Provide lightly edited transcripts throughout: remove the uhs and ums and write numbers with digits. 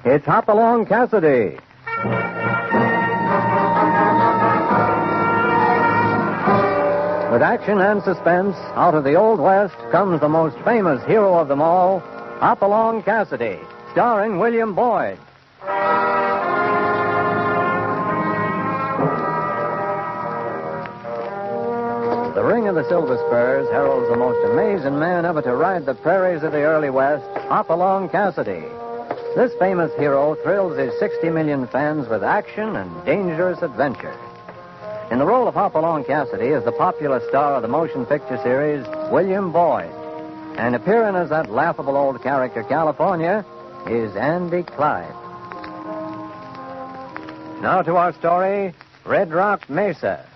It's Hopalong Cassidy. With action and suspense, out of the Old West comes the most famous hero of them all, Hopalong Cassidy, starring William Boyd. The ring of the Silver Spurs heralds the most amazing man ever to ride the prairies of the early West, Hopalong Cassidy. This famous hero thrills his 60 million fans with action and dangerous adventure. In the role of Hopalong Cassidy is the popular star of the motion picture series, William Boyd. And appearing as that laughable old character, California, is Andy Clyde. Now to our story, Red Rock Mesa.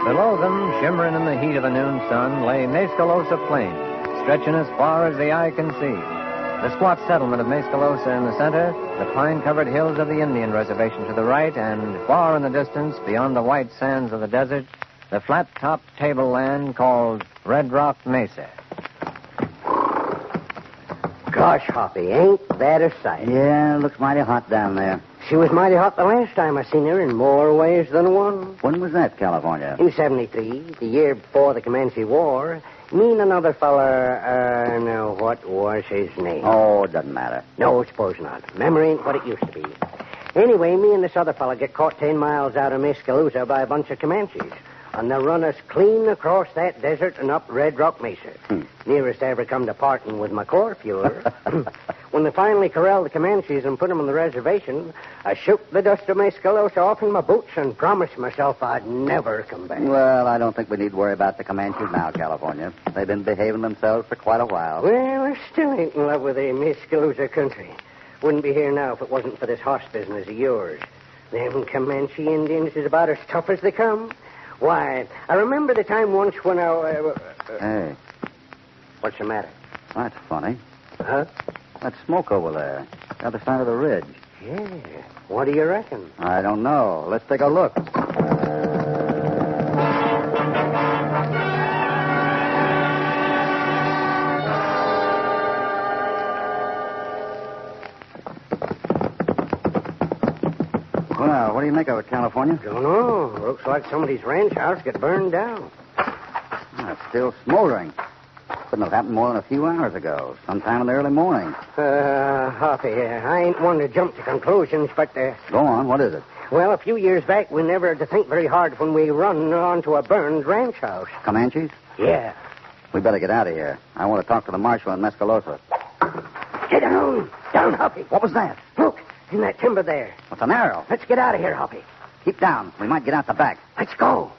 Below them, shimmering in the heat of a noon sun, lay Mescalosa Plain, stretching as far as the eye can see. The squat settlement of Mescalosa in the center, the pine-covered hills of the Indian reservation to the right, and far in the distance, beyond the white sands of the desert, the flat-topped tableland called Red Rock Mesa. Gosh, Hoppy, ain't that a sight? Yeah, looks mighty hot down there. She was mighty hot the last time I seen her in more ways than one. When was that, California? In 73, the year before the Comanche War. Me and another feller, now, what was his name? Oh, it doesn't matter. No, suppose not. Memory ain't what it used to be. Anyway, me and this other fella get caught 10 miles out of Mescalosa by a bunch of Comanches. And they run us clean across that desert and up Red Rock Mesa. Nearest I ever come to parting with my Corfuer. When they finally corralled the Comanches and put them on the reservation, I shook the dust of Mescalosa off in my boots and promised myself I'd never come back. Well, I don't think we need to worry about the Comanches now, California. They've been behaving themselves for quite a while. Well, I still ain't in love with the Mescalosa country. Wouldn't be here now if it wasn't for this horse business of yours. Them Comanche Indians is about as tough as they come. Why, I remember the time once when I... Hey. What's the matter? That's funny. Huh? That smoke over there, the other side of the ridge. Yeah. What do you reckon? I don't know. Let's take a look. Well, what do you make of it, California? Don't know. Looks like somebody's ranch house got burned down. It's still smoldering. Couldn't have happened more than a few hours ago, sometime in the early morning. Hoppy, I ain't one to jump to conclusions, but... Go on, what is it? Well, a few years back, we never had to think very hard when we run onto a burned ranch house. Comanches? Yeah. We better get out of here. I want to talk to the marshal in Mescalosa. Get down. Down, Hoppy. What was that? Look, in that timber there. What's an arrow? Let's get out of here, Hoppy. Keep down. We might get out the back. Let's go.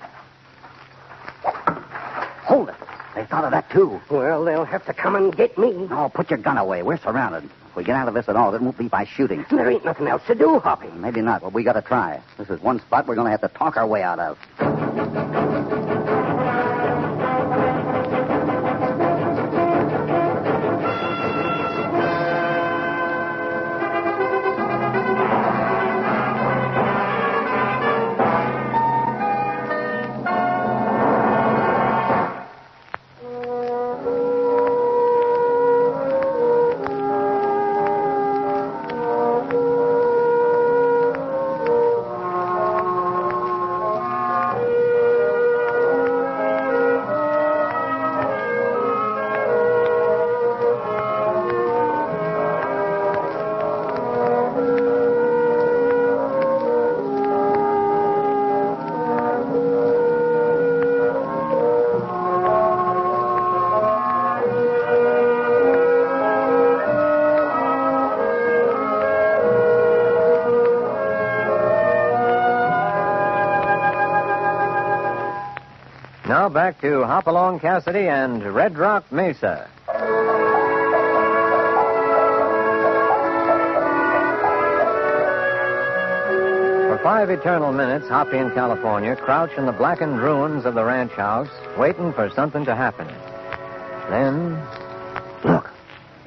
Hold it. They thought of that, too. Well, they'll have to come and get me. No, put your gun away. We're surrounded. If we get out of this at all, it won't be by shooting. There ain't nothing else to do, Hoppy. Maybe not, but we got to try. This is one spot we're going to have to talk our way out of. Now back to Hopalong Cassidy and Red Rock Mesa. For 5 eternal minutes, Hoppy and California crouch in the blackened ruins of the ranch house, waiting for something to happen. Then... Look.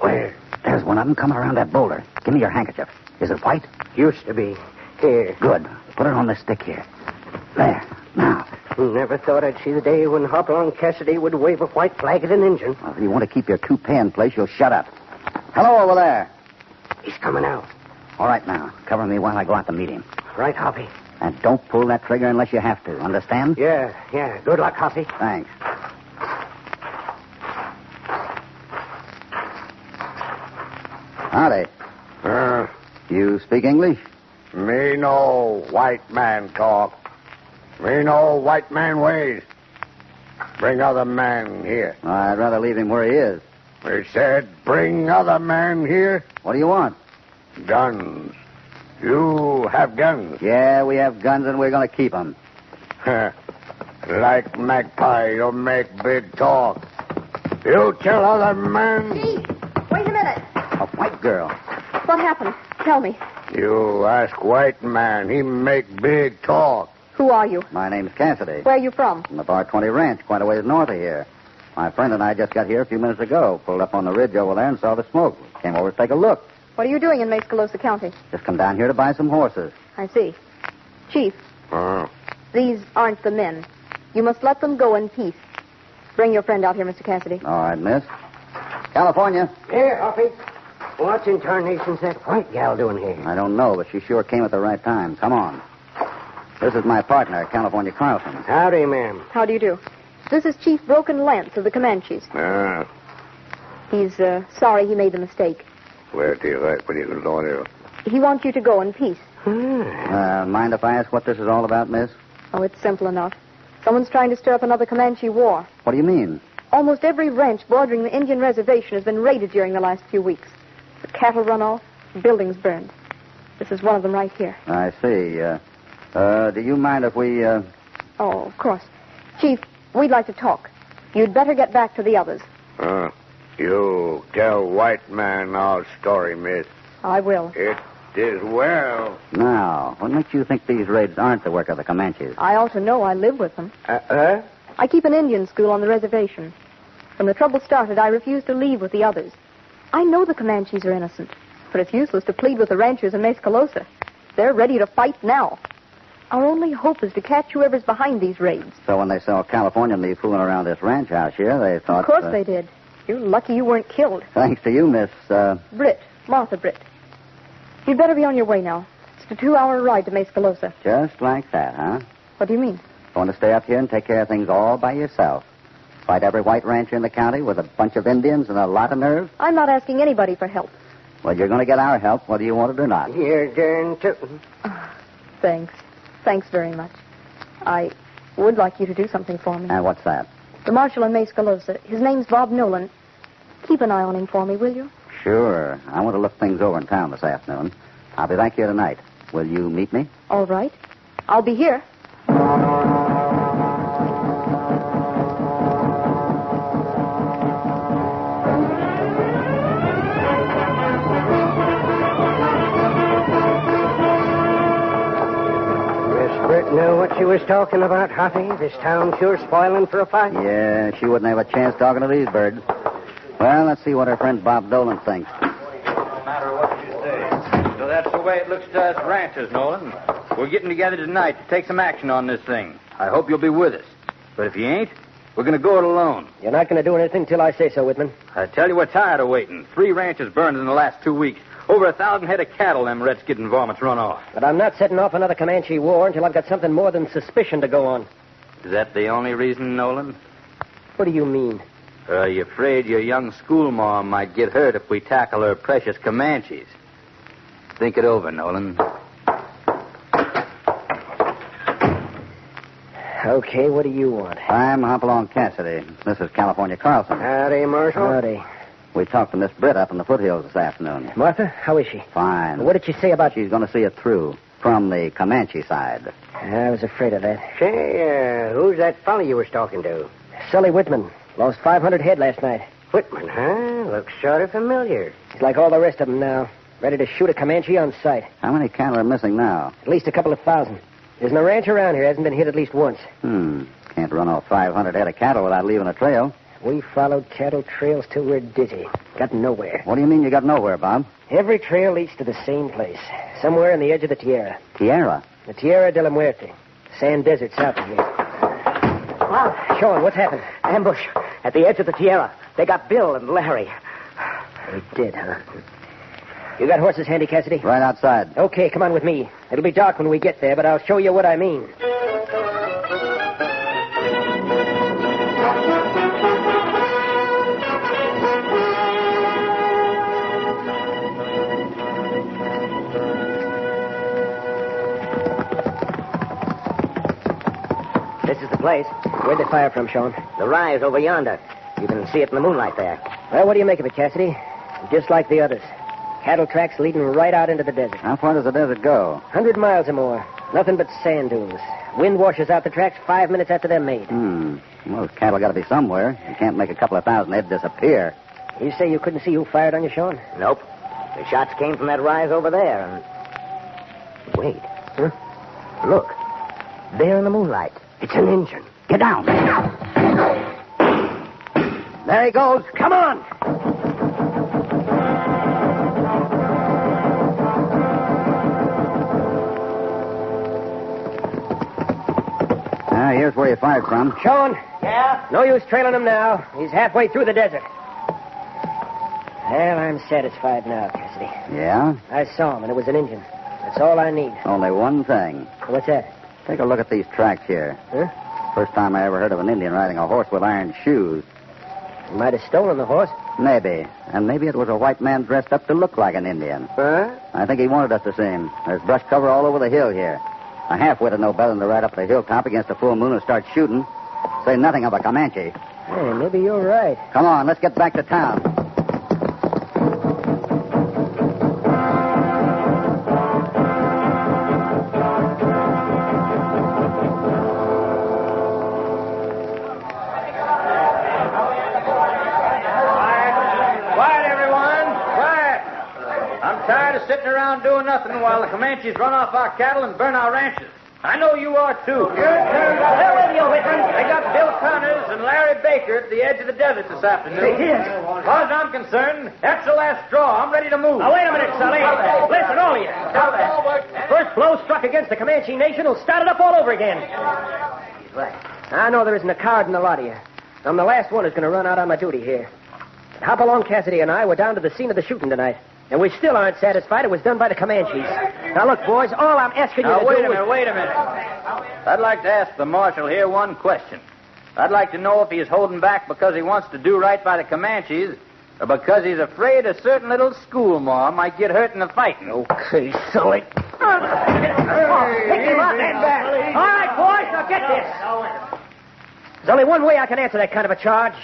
Where? There's one of them coming around that boulder. Give me your handkerchief. Is it white? Used to be. Here. Good. Put it on this stick here. There. Now, Never thought I'd see the day when Hopalong Cassidy would wave a white flag at an engine. Well, if you want to keep your two-pay in place, you'll shut up. Hello over there. He's coming out. All right, now. Cover me while I go out to meet him. Right, Hoppy. And don't pull that trigger unless you have to. Understand? Yeah. Good luck, Hoppy. Thanks. Howdy. You speak English? Me no white man talk. Me no white man ways. Bring other man here. I'd rather leave him where he is. We said bring other man here. What do you want? Guns. You have guns. Yeah, we have guns and we're going to keep them. Like magpie, you make big talk. You tell other man. Chief, wait a minute. A white girl. What happened? Tell me. You ask white man. He make big talk. Who are you? My name's Cassidy. Where are you from? From the Bar 20 Ranch, quite a ways north of here. My friend and I just got here a few minutes ago. Pulled up on the ridge over there and saw the smoke. Came over to take a look. What are you doing in Mesa County? Just come down here to buy some horses. I see. Chief, these aren't the men. You must let them go in peace. Bring your friend out here, Mr. Cassidy. All right, miss. California. Here, Hoppy. What in tarnation's that white gal doing here? I don't know, but she sure came at the right time. Come on. This is my partner, California Carlson. Howdy, ma'am. How do you do? This is Chief Broken Lance of the Comanches. He's sorry he made the mistake. Where do you like when you can go there? He wants you to go in peace. Mind if I ask what this is all about, miss? Oh, it's simple enough. Someone's trying to stir up another Comanche war. What do you mean? Almost every ranch bordering the Indian reservation has been raided during the last few weeks. The cattle run off, buildings burned. This is one of them right here. I see. Do you mind if we, Oh, of course. Chief, we'd like to talk. You'd better get back to the others. You tell white man our story, miss. I will. It is well. Now, what makes you think these raids aren't the work of the Comanches? I ought to know. I live with them. I keep an Indian school on the reservation. When the trouble started, I refused to leave with the others. I know the Comanches are innocent, but it's useless to plead with the ranchers in Mesa. They're ready to fight now. Our only hope is to catch whoever's behind these raids. So when they saw Californian leave fooling around this ranch house here, they thought... Of course they did. You're lucky you weren't killed. Thanks to you, Miss... Britt. Martha Britt. You'd better be on your way now. It's a 2-hour ride to Mesa. Just like that, huh? What do you mean? Going to stay up here and take care of things all by yourself? Fight every white rancher in the county with a bunch of Indians and a lot of nerve? I'm not asking anybody for help. Well, you're going to get our help, whether you want it or not. You're darn tootin'. Thanks. Thanks very much. I would like you to do something for me. And what's that? The marshal in Mesa. His name's Bob Nolan. Keep an eye on him for me, will you? Sure. I want to look things over in town this afternoon. I'll be back here tonight. Will you meet me? All right. I'll be here. Britt knew what she was talking about, Hoppy. This town sure spoiling for a fight. Yeah, she wouldn't have a chance talking to these birds. Well, let's see what her friend Bob Dolan thinks. No matter what you say. So that's the way it looks to us ranchers, Nolan. We're getting together tonight to take some action on this thing. I hope you'll be with us. But if you ain't, we're going to go it alone. You're not going to do anything till I say so, Whitman. I tell you, we're tired of waiting. 3 ranches burned in the last 2 weeks. Over 1,000 head of cattle them red-skinned varmints run off. But I'm not setting off another Comanche war until I've got something more than suspicion to go on. Is that the only reason, Nolan? What do you mean? Are you afraid your young schoolmarm might get hurt if we tackle her precious Comanches? Think it over, Nolan. Okay, what do you want? I'm Hopalong Cassidy. This is California Carlson. Howdy, Marshal. Howdy. We talked to Miss Britt up in the foothills this afternoon. Martha, how is she? Fine. What did she say about... She's going to see it through from the Comanche side. I was afraid of that. Say, who's that fellow you was talking to? Sully Whitman. Lost 500 head last night. Whitman, huh? Looks sort of familiar. He's like all the rest of them now. Ready to shoot a Comanche on sight. How many cattle are missing now? At least a couple of thousand. There's no ranch around here hasn't been hit at least once. Can't run off 500 head of cattle without leaving a trail. We followed cattle trails till we're dizzy. Got nowhere. What do you mean you got nowhere, Bob? Every trail leads to the same place. Somewhere on the edge of the Tierra. Tierra? The Tierra de la Muerte. Sand desert south of here. Sean, what's happened? Ambush at the edge of the Tierra. They got Bill and Larry. They did, huh? You got horses handy, Cassidy? Right outside. Okay, come on with me. It'll be dark when we get there, but I'll show you what I mean. This is the place. Where'd they fire from, Sean? The rise over yonder. You can see it in the moonlight there. Well, what do you make of it, Cassidy? Just like the others. Cattle tracks leading right out into the desert. How far does the desert go? 100 miles or more. Nothing but sand dunes. Wind washes out the tracks 5 minutes after they're made. Well, those cattle got to be somewhere. You can't make a couple of thousand head disappear. You say you couldn't see who fired on you, Sean? Nope. The shots came from that rise over there, and... Wait. Huh? Look. There in the moonlight. It's an engine. Get down. There he goes. Come on! Here's where you fired from. Sean? Yeah? No use trailing him now. He's halfway through the desert. Well, I'm satisfied now, Cassidy. Yeah? I saw him, and it was an engine. That's all I need. Only one thing. What's that? Take a look at these tracks here. Huh? First time I ever heard of an Indian riding a horse with iron shoes. He might have stolen the horse. Maybe. And maybe it was a white man dressed up to look like an Indian. Huh? I think he wanted us to see him. There's brush cover all over the hill here. A half-wit would know better than to ride up the hilltop against a full moon and start shooting. Say nothing of a Comanche. Hey, maybe you're right. Come on, let's get back to town. Sitting around doing nothing while the Comanches run off our cattle and burn our ranches. I know you are, too. They got Bill Connors and Larry Baker at the edge of the desert this afternoon. As far as I'm concerned, that's the last straw. I'm ready to move. Now, wait a minute, Sully. Listen, all of you. First blow struck against the Comanche Nation will start it up all over again. He's right. I know there isn't a card in the lot of you. I'm the last one who's going to run out on my duty here. But Hopalong Cassidy and I were down to the scene of the shooting tonight. And we still aren't satisfied it was done by the Comanches. Now, look, boys, all I'm asking you to do wait a minute. I'd like to ask the marshal here one question. I'd like to know if he's holding back because he wants to do right by the Comanches or because he's afraid a certain little schoolmarm might get hurt in the fighting. Okay, Sully. Pick him up and back. All right, boys, now get this. There's only one way I can answer that kind of a charge.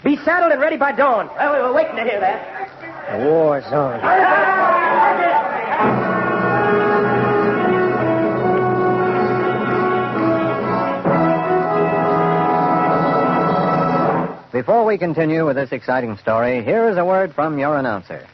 Be saddled and ready by dawn. Well, we were waiting to hear that. The war's on. Before we continue with this exciting story, here is a word from your announcer.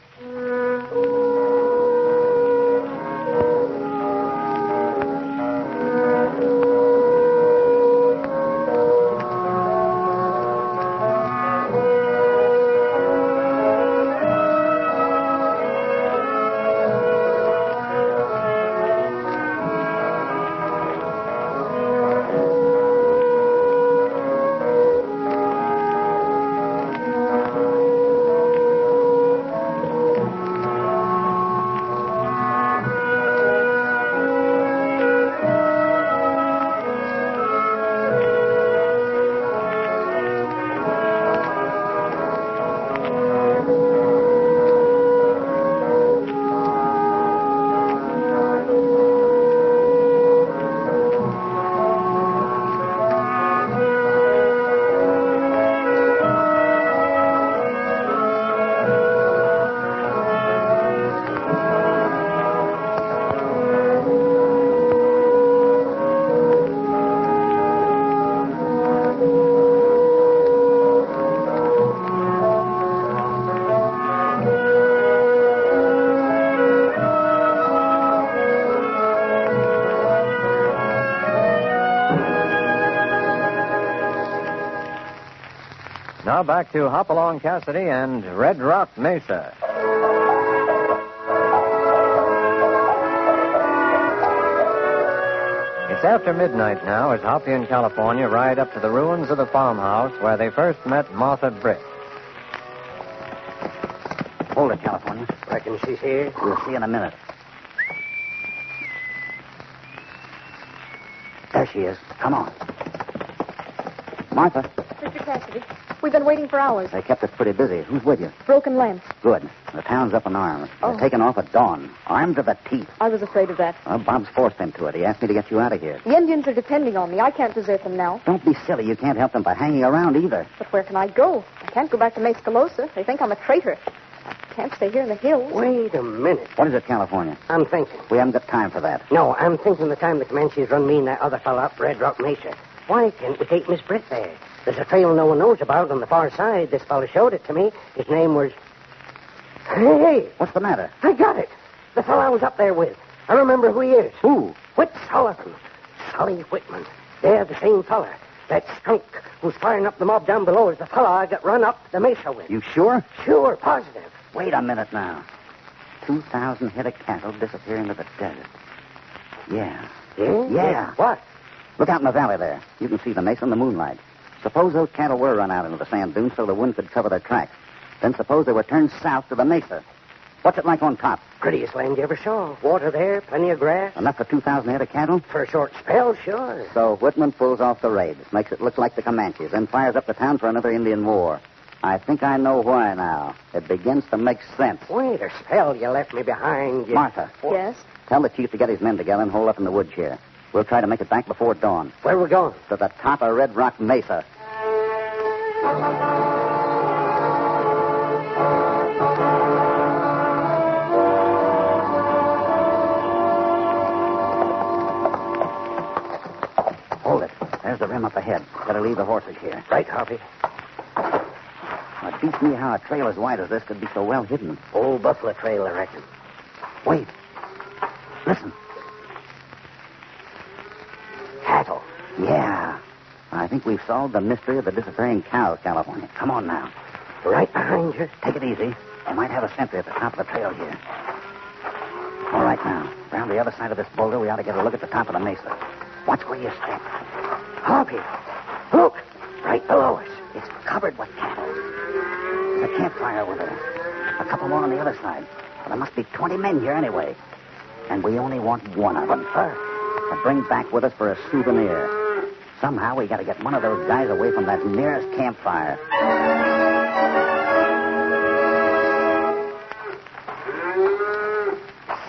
Now back to Hopalong Cassidy and Red Rock Mesa. It's after midnight now as Hoppy and California ride up to the ruins of the farmhouse where they first met Martha Britt. Hold it, California. Reckon she's here? We'll see in a minute. There she is. Come on. Martha. Mr. Cassidy, we've been waiting for hours. They kept us pretty busy. Who's with you? Broken lens. Good. The town's up in arms. Oh. They're taking off at dawn. Armed to the teeth. I was afraid of that. Well, Bob's forced them to it. He asked me to get you out of here. The Indians are depending on me. I can't desert them now. Don't be silly. You can't help them by hanging around either. But where can I go? I can't go back to Mesa. They think I'm a traitor. I can't stay here in the hills. Wait a minute. What is it, California? I'm thinking. We haven't got time for that. No, I'm thinking the time the Comanches run me and that other fella up Red Rock Mesa. Why can't we take Miss Britt there? There's a trail no one knows about on the far side. This fella showed it to me. His name was... Hey! What's the matter? I got it. The fella I was up there with. I remember who he is. Who? Whit Sullivan. Sully Whitman. They're the same fella. That skunk who's firing up the mob down below is the fella I got run up the Mesa with. You sure? Sure, positive. Wait a minute now. 2,000 head of cattle disappear into the desert. Yeah. Yeah. What? Look out in the valley there. You can see the mesa in the moonlight. Suppose those cattle were run out into the sand dunes so the wind could cover their tracks. Then suppose they were turned south to the mesa. What's it like on top? Prettiest land you ever saw. Water there, plenty of grass. Enough for 2,000 head of cattle? For a short spell, sure. So Whitman pulls off the raid, makes it look like the Comanches, then fires up the town for another Indian war. I think I know why now. It begins to make sense. Wait a spell, you left me behind. Martha. Yes? Tell the chief to get his men together and hold up in the woods here. We'll try to make it back before dawn. Where we going? To the top of Red Rock Mesa. Hold it. There's the rim up ahead. Better leave the horses here. Right, Hoppy. It beats me how a trail as wide as this could be so well hidden. Old Buffalo Trail, I reckon. Wait. Listen. Cattle. Yeah. I think we've solved the mystery of the disappearing cows, California. Come on now. Right behind you. Take it easy. They might have a sentry at the top of the trail here. All right, now. Round the other side of this boulder, we ought to get a look at the top of the mesa. Watch where you step. Hoppy. Look. Right below us. It's covered with cattle. There's a campfire over there. A couple more on the other side. Well, there must be 20 men here anyway. And we only want one of them. To bring back with us for a souvenir. Somehow we got to get one of those guys away from that nearest campfire.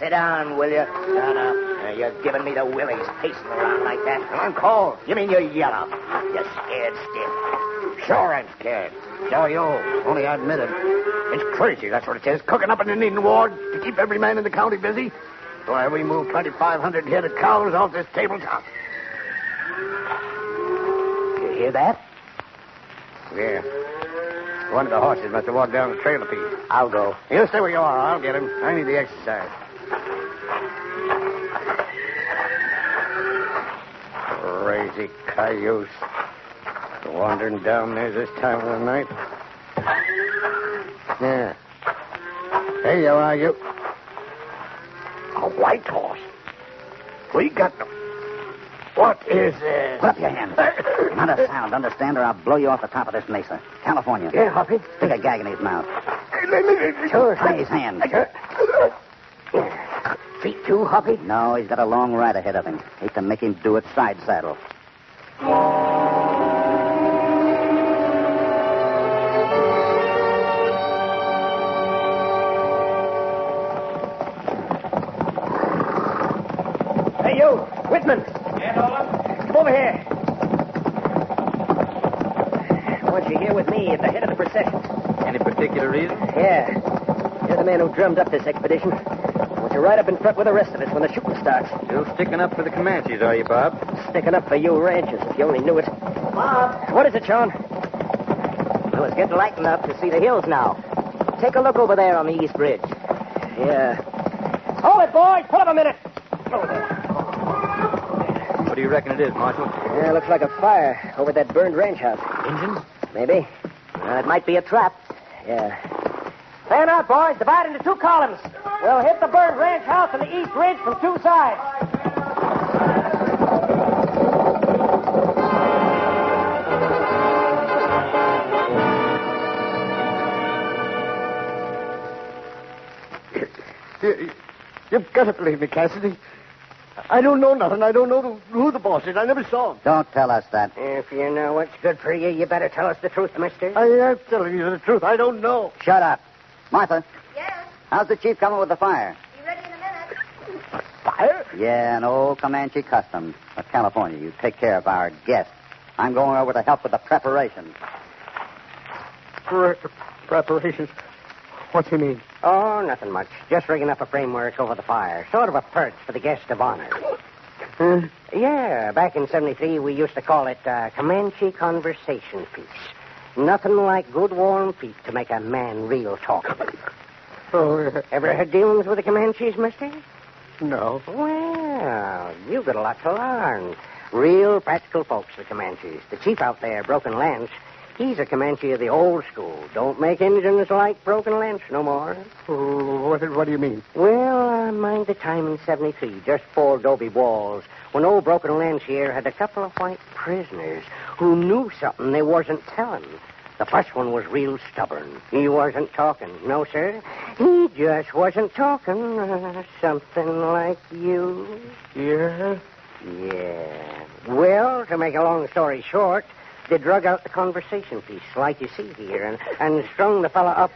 Sit down, will you? Shut up. You're giving me the willies, pacing around like that. I'm cold. You mean you're yellow? You're scared stiff. Sure I'm scared. So are you. Only I admit it. It's crazy, that's what it is. Cooking up an Indian ward to keep every man in the county busy. Why, we moved 2,500 head of cows off this tabletop. You hear that? Yeah. One of the horses must have walked down the trail a piece. I'll go. You stay where you are. I'll get him. I need the exercise. Crazy cayuse. Wandering down there this time of the night. Yeah. Hey, you are, you. A white horse. We got them. What is this? Put up your hand. Not a sound, understand, or I'll blow you off the top of this mesa. California. Yeah, Hoppy. Stick a gag in his mouth. Sure. Tie his hand. Feet too, Hoppy? No, he's got a long ride ahead of him. Hate to make him do it side saddle. Hey, you. Whitman. Yeah, Nolan? Come over here. I want you here with me at the head of the procession. Any particular reason? Yeah. You're the man who drummed up this expedition. I want you right up in front with the rest of us when the shooting starts. Still sticking up for the Comanches, are you, Bob? Sticking up for you ranchers, if you only knew it. Bob. What is it, Sean? Well, it's getting light enough to see the hills now. Take a look over there on the east ridge. Yeah. Hold it, boys. Pull up a minute. Over there. What do you reckon it is, Marshal? Yeah, looks like a fire over that burned ranch house. Injuns? Maybe. It might be a trap. Yeah. Fan out, boys. Divide into two columns. We'll hit the burned ranch house and the east ridge from two sides. You've got to believe me, Cassidy. I don't know nothing. I don't know who the boss is. I never saw him. Don't tell us that. If you know what's good for you, you better tell us the truth, mister. I'm telling you the truth. I don't know. Shut up. Martha, Yes, how's the chief coming with the fire? be ready in a minute. Fire? Yeah, an old Comanche custom. But California, you take care of our guests. I'm going over to help with the preparations. Preparations. What do you mean? Oh, nothing much. Just rigging up a framework over the fire. Sort of a perch for the guest of honor. Yeah, back in 73, we used to call it Comanche conversation piece. Nothing like good warm feet to make a man real talkative. Oh, Ever had dealings with the Comanches, mister? no. Well, you've got a lot to learn. Real practical folks, the Comanches. The chief out there, Broken Lance, he's a Comanche of the old school. Don't make engines like Broken Lance no more. What do you mean? Well, mind the time in 73, just before Adobe Walls, when old Broken Lance here had a couple of white prisoners who knew something they wasn't telling. The first one was real stubborn. He wasn't talking. No, sir. He just wasn't talking. Something like you. Yeah? Yeah. Well, to make a long story short, they drug out the conversation piece, like you see here, and strung the fella up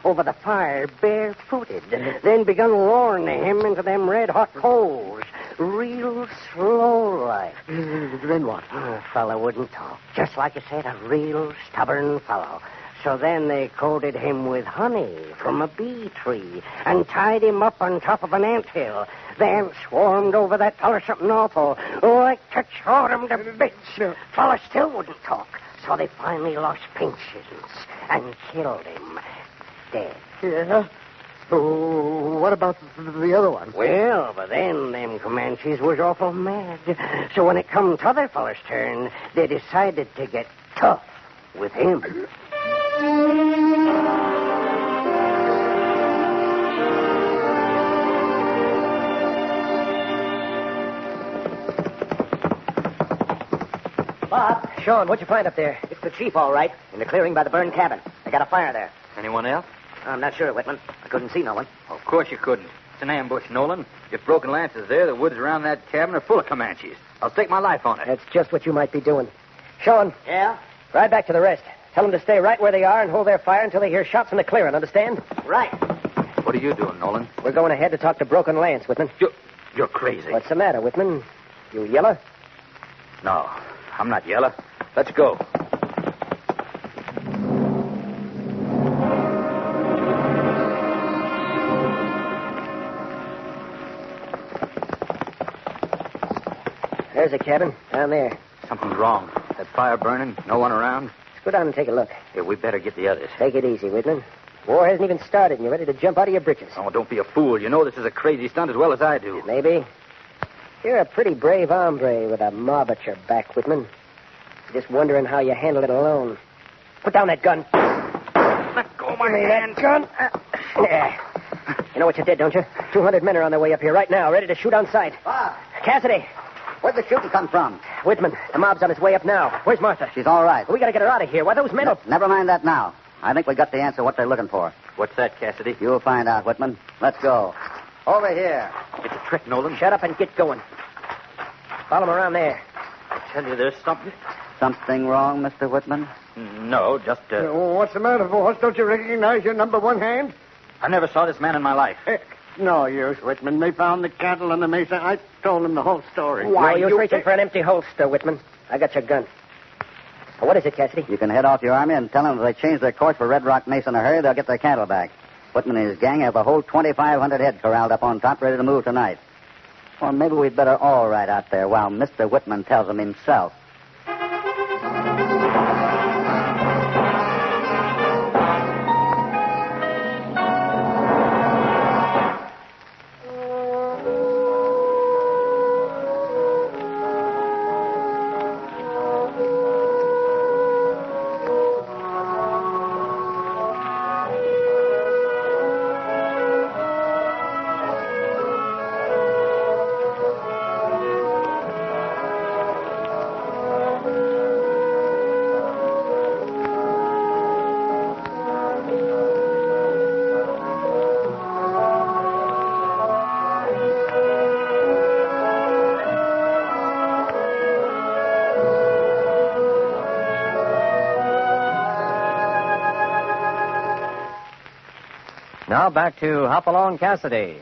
over the fire barefooted. Then begun roaring him into them red-hot coals, real slow like. Then what? The fella wouldn't talk. Just like I said, a real stubborn fellow. So then they coated him with honey from a bee tree and tied him up on top of an anthill. The ants swarmed over that fella something awful, like to chaw him to bits. Fella still wouldn't talk, so they finally lost patience and killed him dead. Yeah? Oh, what about the other one? Well, but then them Comanches was awful mad. So when it come to other fella's turn, they decided to get tough with him. Bob, Sean, what'd you find up there? It's the chief, all right, in the clearing by the burned cabin. They got a fire there. Anyone else? I'm not sure, Whitman. I couldn't see no one. Of course you couldn't. It's an ambush, Nolan. If Broken Lance is there, the woods around that cabin are full of Comanches. I'll stake my life on it. That's just what you might be doing. Sean, Yeah? ride back to the rest. Tell them to stay right where they are and hold their fire until they hear shots in the clearing, understand? Right. What are you doing, Nolan? We're going ahead to talk to Broken Lance, Whitman. You're crazy. What's the matter, Whitman? You yellow? No, I'm not yellow. Let's go. There's a cabin, down there. Something's wrong. That fire burning, no one around. Let's go down and take a look. Yeah, we better get the others. Take it easy, Whitman. War hasn't even started, and you're ready to jump out of your britches. Oh, don't be a fool. You know this is a crazy stunt as well as I do. Maybe. You're a pretty brave hombre with a mob at your back, Whitman. Just wondering how you handle it alone. Put down that gun. Let go of my hand. That gun. There. You know what you did, don't you? 200 men are on their way up here right now, ready to shoot on sight. Bob, Cassidy. where'd the shooting come from? Whitman, the mob's on its way up now. Where's Martha? She's all right. We gotta get her out of here. Why, those men will... Never mind that now. I think we got the answer what they're looking for. What's that, Cassidy? You'll find out, Whitman. Let's go. Over here. It's a trick, Nolan. Shut up and get going. Follow them around there. I tell you, there's something. Something wrong, Mr. Whitman? No, just, What's the matter, boss? Don't you recognize your number one hand? I never saw this man in my life. No use, Whitman. They found the cattle on the Mesa. I told them the whole story. Why, you're reaching for an empty holster, Whitman. I got your gun. Now, what is it, Cassidy? You can head off your army and tell them if they change their course for Red Rock Mesa in a hurry, they'll get their cattle back. Whitman and his gang have a whole 2,500 head corralled up on top, ready to move tonight. Or maybe we'd better all ride out there while Mr. Whitman tells them himself. Now back to Hopalong Cassidy.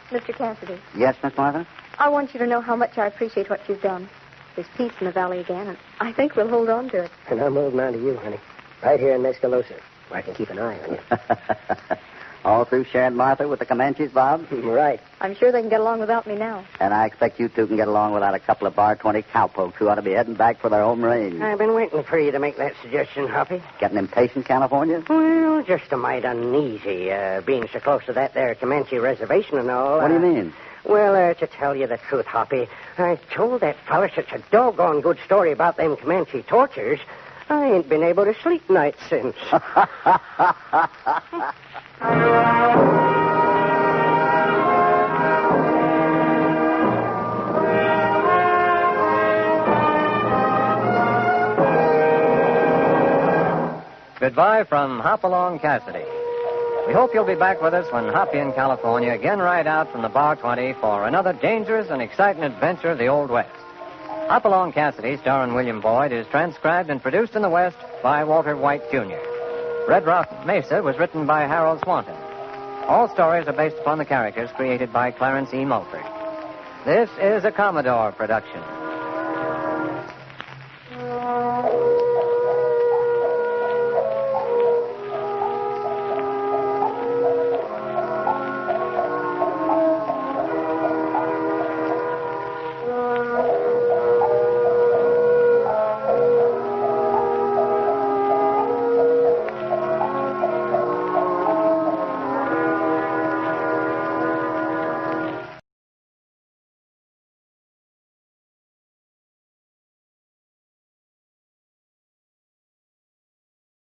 Mr. Cassidy, Yes, Miss Martha? I want you to know how much I appreciate what you've done. There's peace in the valley again, and I think we'll hold on to it. And I'm holding on to you, honey. Right here in Mescalosa, where I can keep an eye on you. All through sharing Martha with the Comanches, Bob? Right. I'm sure they can get along without me now. And I expect you two can get along without a couple of bar 20 cowpokes who ought to be heading back for their home range. I've been waiting for you to make that suggestion, Hoppy. Getting impatient, California? Well, just a mite uneasy, being so close to that there Comanche reservation and all. What do you mean? Well, to tell you the truth, Hoppy, I told that fella such a doggone good story about them Comanche tortures, I ain't been able to sleep nights since. Goodbye from Hopalong Cassidy. We hope you'll be back with us when Hoppy and California again ride out from the Bar 20 for another dangerous and exciting adventure of the Old West. Hopalong Cassidy, starring William Boyd, is transcribed and produced in the West by Walter White, Jr. Red Rock Mesa was written by Harold Swanton. All stories are based upon the characters created by Clarence E. Mulford. This is a Commodore production.